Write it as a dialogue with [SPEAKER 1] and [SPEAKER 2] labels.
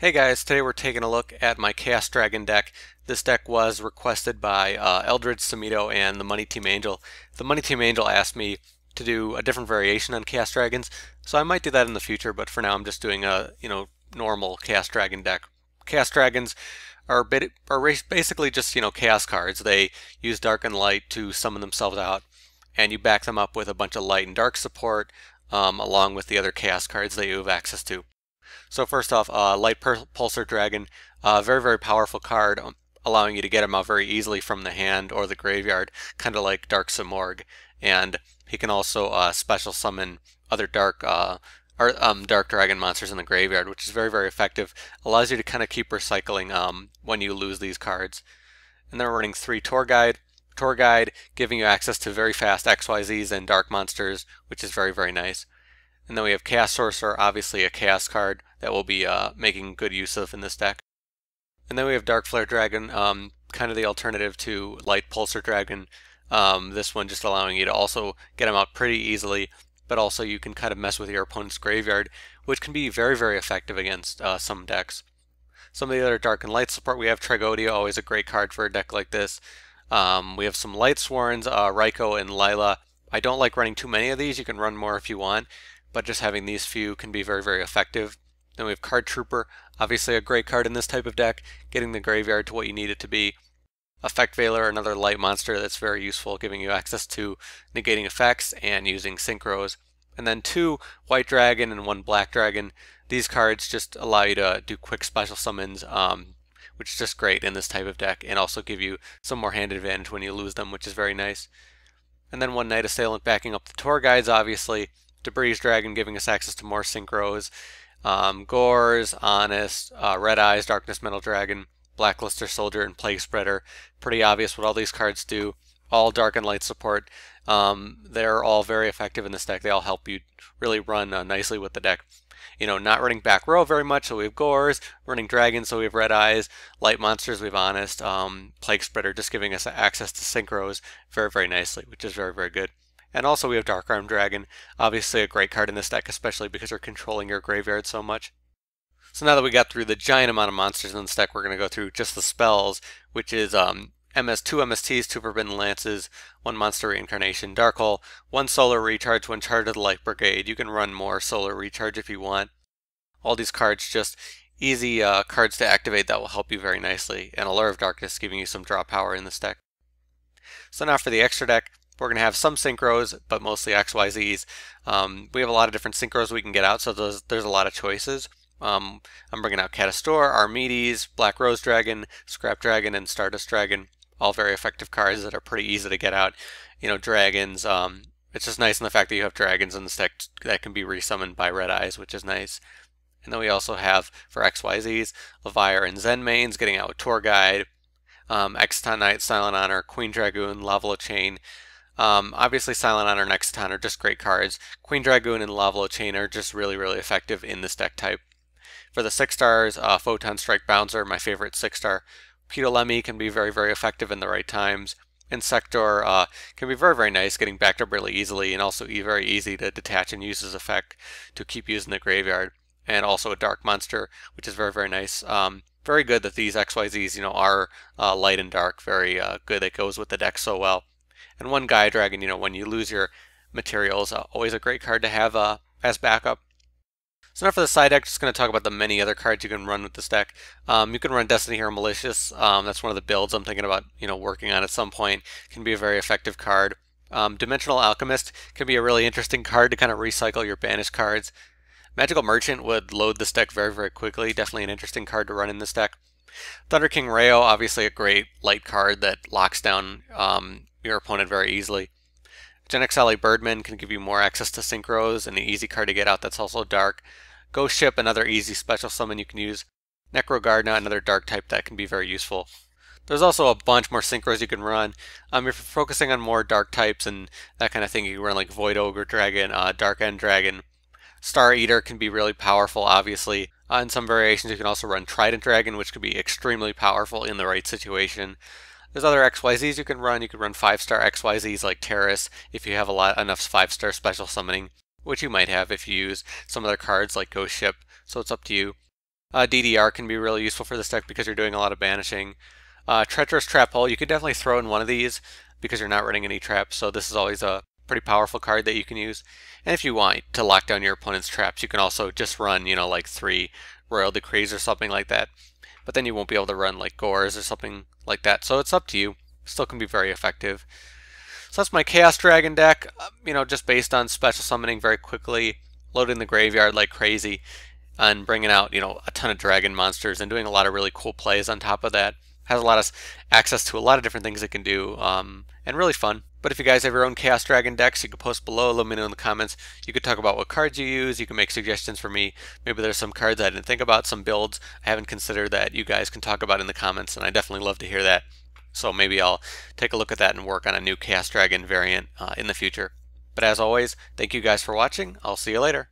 [SPEAKER 1] Hey guys, today we're taking a look at my Chaos Dragon deck. This deck was requested by Eldridge Samito and the Money Team Angel. The Money Team Angel asked me to do a different variation on Chaos Dragons, so I might do that in the future, but for now I'm just doing a normal Chaos Dragon deck. Chaos Dragons are basically just Chaos cards. They use Dark and Light to summon themselves out, and you back them up with a bunch of Light and Dark support, along with the other Chaos cards that you have access to. So first off, Lightpulsar Dragon, very, very powerful card, allowing you to get him out very easily from the hand or the graveyard, kind of like Dark Simorgh. And he can also special summon other Dark Dragon monsters in the graveyard, which is very, very effective. Allows you to kind of keep recycling when you lose these cards. And then we're running 3 Tour Guide. Tour Guide giving you access to very fast XYZs and Dark monsters, which is very, very nice. And then we have Chaos Sorceror, obviously a Chaos card that we'll be making good use of in this deck. And then we have Darkflare Dragon, kind of the alternative to Lightpulsar Dragon. This one just allowing you to also get them out pretty easily, but also you can kind of mess with your opponent's graveyard, which can be very, very effective against some decks. Some of the other Dark and Light support, we have Tragoedia, always a great card for a deck like this. We have some Light Sworns, Ryko and Lyla. I don't like running too many of these, you can run more if you want, but just having these few can be very, very effective. Then we have Card Trooper, obviously a great card in this type of deck, getting the graveyard to what you need it to be. Effect Veiler, another light monster that's very useful, giving you access to negating effects and using synchros. And then 2 White Dragon and 1 Black Dragon. These cards just allow you to do quick special summons, which is just great in this type of deck, and also give you some more hand advantage when you lose them, which is very nice. And then 1 Night Assailant backing up the Tour Guides, obviously. Debris Dragon giving us access to more synchros. Gorz, Honest, Red Eyes, Darkness Metal Dragon, Blackluster Soldier, and Plaguespreader. Pretty obvious what all these cards do. All Dark and Light support. They're all very effective in this deck. They all help you really run nicely with the deck. Not running back row very much, so we have Gorz. Running Dragons, so we have Red Eyes. Light monsters, we have Honest. Plaguespreader just giving us access to synchros very, very nicely, which is very, very good. And also we have Darkflare Dragon, obviously a great card in this deck, especially because we're controlling your graveyard so much. So now that we got through the giant amount of monsters in this deck, we're going to go through just the spells, which is 2 MSTs, 2 Forbidden Lances, 1 Monster Reincarnation, Dark Hole, 1 Solar Recharge, 1 Charge of the Light Brigade. You can run more Solar Recharge if you want. All these cards just easy cards to activate that will help you very nicely, and Allure of Darkness giving you some draw power in this deck. So now for the extra deck, we're going to have some synchros, but mostly XYZs. We have a lot of different synchros we can get out, so there's a lot of choices. I'm bringing out Catastor, Armades, Black Rose Dragon, Scrap Dragon, and Stardust Dragon. All very effective cards that are pretty easy to get out. Dragons. It's just nice in the fact that you have dragons in this deck that can be resummoned by Red Eyes, which is nice. And then we also have, for XYZs, Leviair and Zenmaines getting out with Tour Guide, Exciton, Night Assailant Honor, Queen Dragun, Lavalval Chain. Obviously Silent Honor and Exciton are just great cards. Queen Dragun and Lavalval Chain are just really, really effective in this deck type. For the 6 stars, Photon Strike Bouncer, my favorite 6-star. Ptolemy can be very, very effective in the right times. Insector can be very, very nice, getting backed up really easily, and also very easy to detach and use his effect to keep using the graveyard. And also a Dark Monster, which is very, very nice. Very good that these XYZs, are light and dark. Very good. That goes with the deck so well. And 1 Gaia Dragon, when you lose your materials, always a great card to have as backup. So now for the side deck, just going to talk about the many other cards you can run with this deck. You can run Destiny Hero Malicious. That's one of the builds I'm thinking about, working on at some point. Can be a very effective card. Dimensional Alchemist can be a really interesting card to kind of recycle your banished cards. Magical Merchant would load this deck very, very quickly. Definitely an interesting card to run in this deck. Thunder King Rayo, obviously a great light card that locks down your opponent very easily. Genex Ally Birdman can give you more access to synchros and an easy card to get out that's also dark. Ghost Ship, another easy special summon you can use. Necrogardna, another dark type that can be very useful. There's also a bunch more synchros you can run. If you're focusing on more dark types and that kind of thing, you can run like Void Ogre Dragon, Dark End Dragon. Star Eater can be really powerful, obviously. In some variations, you can also run Trident Dragon, which can be extremely powerful in the right situation. There's other XYZs you can run. You can run 5-star XYZs like Terrace if you have enough 5-star special summoning, which you might have if you use some other cards like Ghost Ship, so it's up to you. DDR can be really useful for this deck because you're doing a lot of banishing. Treacherous Trap Hole, you could definitely throw in one of these because you're not running any traps, so this is always a pretty powerful card that you can use. And if you want to lock down your opponent's traps, you can also just run, like 3 Royal Decrees or something like that. But then you won't be able to run like Gorz or something like that, so it's up to you. Still can be very effective. So that's my Chaos Dragon deck, just based on special summoning very quickly, loading the graveyard like crazy, and bringing out, a ton of dragon monsters and doing a lot of really cool plays on top of that. Has a lot of access to a lot of different things it can do, and really fun. But if you guys have your own Chaos Dragon decks, you can post below, let me know in the comments. You could talk about what cards you use, you can make suggestions for me. Maybe there's some cards I didn't think about, some builds I haven't considered that you guys can talk about in the comments, and I definitely love to hear that. So maybe I'll take a look at that and work on a new Chaos Dragon variant in the future. But as always, thank you guys for watching. I'll see you later.